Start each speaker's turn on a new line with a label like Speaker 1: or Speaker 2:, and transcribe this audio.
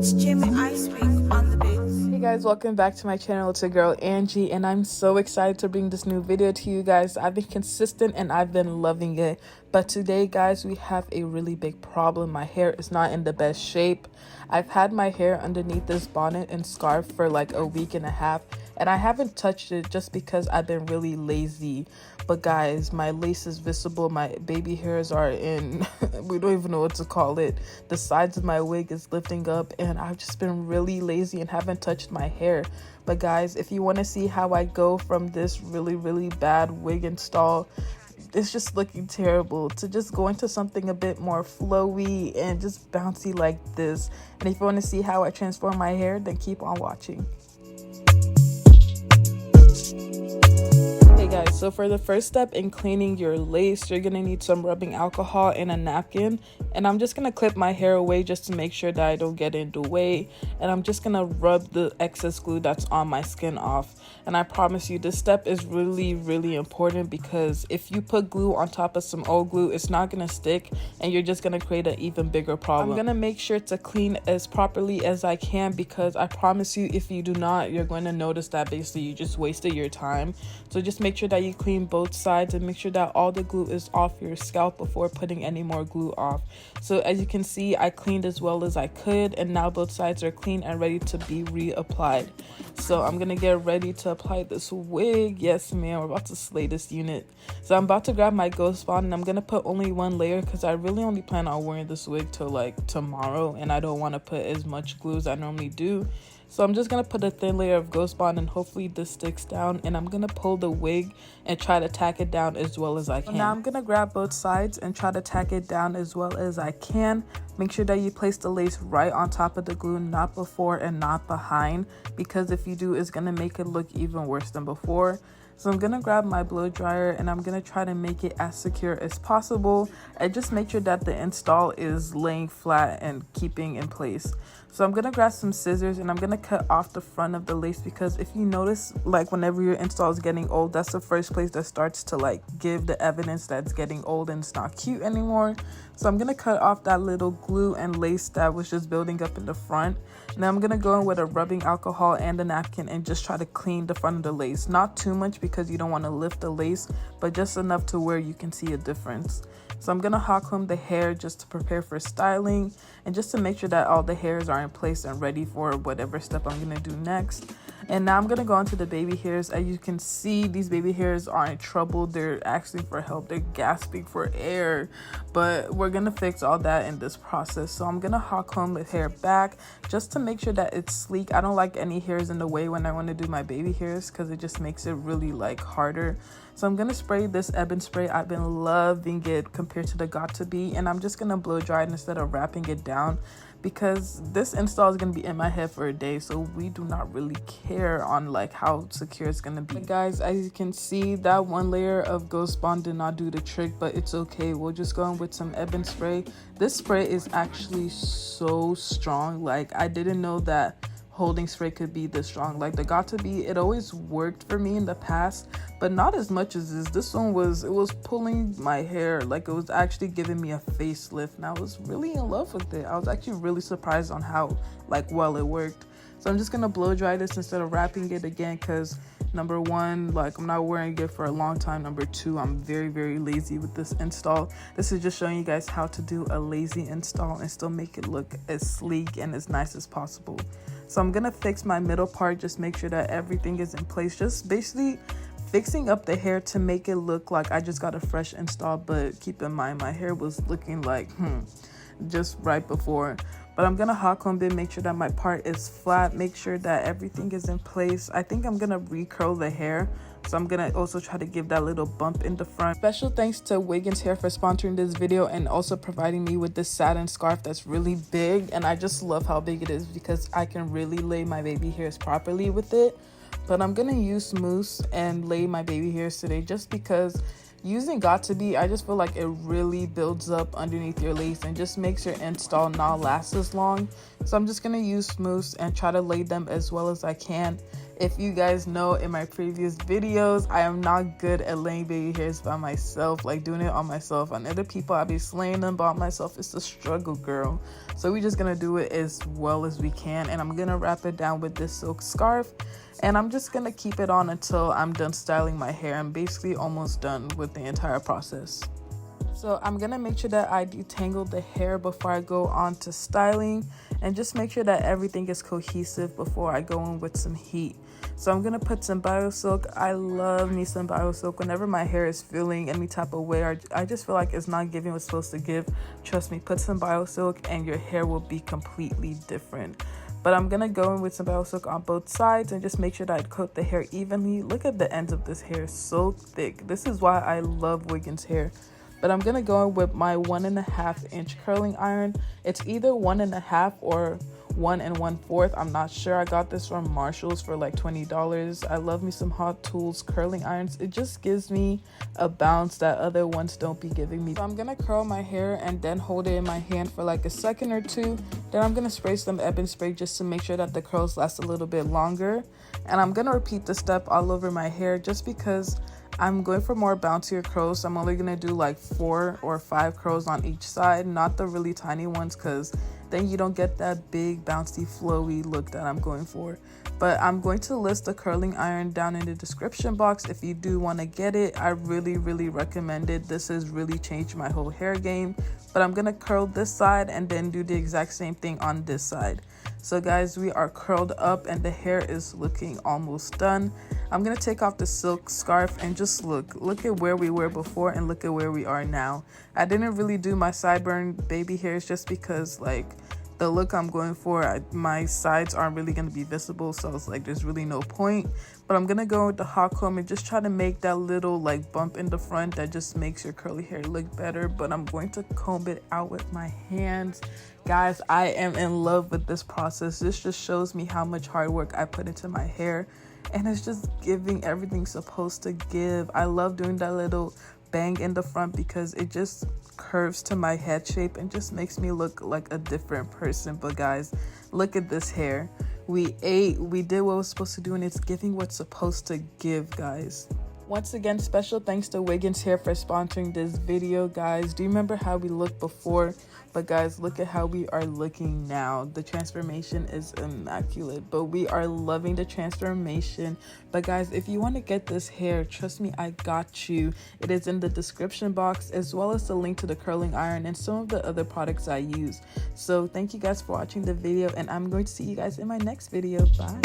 Speaker 1: Hey guys, welcome back to my channel. It's your girl Angie, and I'm so excited to bring this new video to you guys. I've been consistent and I've been loving it, but today guys, we have a really big problem. My hair is not in the best shape. I've had my hair underneath this bonnet and scarf for like a week and a half, and I haven't touched it just because I've been really lazy. But guys, my lace is visible, my baby hairs are in we don't even know what to call it. The sides of my wig is lifting up, and I've just been really lazy and haven't touched my hair. But guys, if you want to see how I go from this really bad wig install, it's just looking terrible, to just go into something a bit more flowy and just bouncy like this, and if you want to see how I transform my hair, then keep on watching. Hey guys, so for the first step in cleaning your lace, you're gonna need some rubbing alcohol and a napkin, and I'm just gonna clip my hair away just to make sure that I don't get in the way, and I'm just gonna rub the excess glue that's on my skin off. And I promise you, this step is really important, because if you put glue on top of some old glue, it's not gonna stick and you're just gonna create an even bigger problem. I'm gonna make sure to clean as properly as I can, because I promise you, if you do not, you're going to notice that basically you just wasted your time. So just make sure that you clean both sides and make sure that all the glue is off your scalp before putting any more glue off. So as you can see, I cleaned as well as I could, and now both sides are clean and ready to be reapplied. So I'm gonna get ready to apply this wig. Yes man, we're about to slay this unit. So I'm about to grab my ghost bond, and I'm gonna put only one layer because I really only plan on wearing this wig till like tomorrow, and I don't want to put as much glue as I normally do. So I'm just going to put a thin layer of ghost bond, and hopefully this sticks down, and I'm going to pull the wig and try to tack it down as well as I can. Now I'm going to grab both sides and try to tack it down as well as I can. Make sure that you place the lace right on top of the glue, not before and not behind, because if you do, it's going to make it look even worse than before. So I'm going to grab my blow dryer, and I'm going to try to make it as secure as possible, and just make sure that the install is laying flat and keeping in place. So I'm going to grab some scissors, and I'm going to cut off the front of the lace, because if you notice, like whenever your install is getting old, that's the first place that starts to like give the evidence that it's getting old and it's not cute anymore. So I'm going to cut off that little glue and lace that was just building up in the front. Now I'm going to go in with a rubbing alcohol and a napkin and just try to clean the front of the lace. Not too much, because you don't want to lift the lace, but just enough to where you can see a difference. So I'm going to hot comb the hair just to prepare for styling, and just to make sure that all the hairs are in place and ready for whatever step I'm going to do next. And now I'm going to go into the baby hairs. As you can see, these baby hairs are in trouble. They're asking for help. They're gasping for air. But we're going to fix all that in this process. So I'm going to hot comb the hair back just to make sure that it's sleek. I don't like any hairs in the way when I want to do my baby hairs, because it just makes it really like harder. So I'm going to spray this Ebon spray. I've been loving it compared to the Got To Be. And I'm just going to blow dry it instead of wrapping it down, because this install is going to be in my head for a day, so we do not really care on like how secure it's going to be. But guys, as you can see, that one layer of ghost bond did not do the trick, but it's okay. We'll just go in with some Ebon spray. This spray is actually so strong. Like, I didn't know that holding spray could be this strong. Like the Got To Be, it always worked for me in the past, but not as much as this one was. It was pulling my hair, like it was actually giving me a facelift, and I was really in love with it. I was actually really surprised on how like well it worked. So I'm just gonna blow dry this instead of wrapping it again, because number one, like I'm not wearing it for a long time. Number two, I'm very lazy with this install. This is just showing you guys how to do a lazy install and still make it look as sleek and as nice as possible. So I'm gonna fix my middle part, just make sure that everything is in place, just basically fixing up the hair to make it look like I just got a fresh install. But keep in mind, my hair was looking like just right before. But I'm gonna hot comb it, make sure that my part is flat, make sure that everything is in place. I think I'm gonna recurl the hair, so I'm gonna also try to give that little bump in the front. Special thanks to Wiggins hair for sponsoring this video, and also providing me with this satin scarf that's really big, and I just love how big it is, because I can really lay my baby hairs properly with it. But I'm gonna use mousse and lay my baby hairs today, just because using Got To Be, I just feel like it really builds up underneath your lace and just makes your install not last as long. So I'm just going to use mousse and try to lay them as well as I can. If you guys know in my previous videos, I am not good at laying baby hairs by myself, like doing it on myself. On other people, I be slaying them, but on myself, it's a struggle, girl. So we're just gonna do it as well as we can, and I'm gonna wrap it down with this silk scarf, and I'm just gonna keep it on until I'm done styling my hair. I'm basically almost done with the entire process. So I'm gonna make sure that I detangle the hair before I go on to styling, and just make sure that everything is cohesive before I go in with some heat. So I'm gonna put some biosilk. I love me some biosilk. Whenever my hair is feeling any type of way, I just feel like it's not giving what's supposed to give, trust me, put some biosilk and your hair will be completely different. But I'm gonna go in with some biosilk on both sides and just make sure that I coat the hair evenly. Look at the ends of this hair, so thick. This is why I love Wiggins hair. But I'm gonna go in with my 1.5 inch curling iron. It's either 1.5 or 1 1/4. I'm not sure. I got this from Marshall's for like $20. I love me some Hot Tools curling irons. It just gives me a bounce that other ones don't be giving me. So I'm gonna curl my hair and then hold it in my hand for like a second or two. Then I'm gonna spray some Ebin spray just to make sure that the curls last a little bit longer. And I'm gonna repeat the step all over my hair just because I'm going for more bouncier curls. So I'm only gonna do like 4 or 5 curls on each side, not the really tiny ones, because then you don't get that big bouncy flowy look that I'm going for. But I'm going to list the curling iron down in the description box if you do want to get it. I really recommend it. This has really changed my whole hair game. But I'm gonna curl this side and then do the exact same thing on this side. So guys, we are curled up and the hair is looking almost done. I'm gonna take off the silk scarf and just look at where we were before and look at where we are now. I didn't really do my sideburn baby hairs just because like the look I'm going for, my sides aren't really going to be visible, so it's like there's really no point. But I'm gonna go with the hot comb and just try to make that little like bump in the front that just makes your curly hair look better. But I'm going to comb it out with my hands. Guys, I am in love with this process. This just shows me how much hard work I put into my hair, and it's just giving everything supposed to give. I love doing that little bang in the front because it just curves to my head shape and just makes me look like a different person. But guys, look at this hair. We ate, we did what was supposed to do, and it's giving what's supposed to give, guys. Once again, special thanks to Wiggins Hair for sponsoring this video, guys. Do you remember how we looked before? But guys, look at how we are looking now. The transformation is immaculate, but we are loving the transformation. But guys, if you want to get this hair, trust me, I got you. It is in the description box, as well as the link to the curling iron and some of the other products I use. So thank you guys for watching the video, and I'm going to see you guys in my next video. Bye.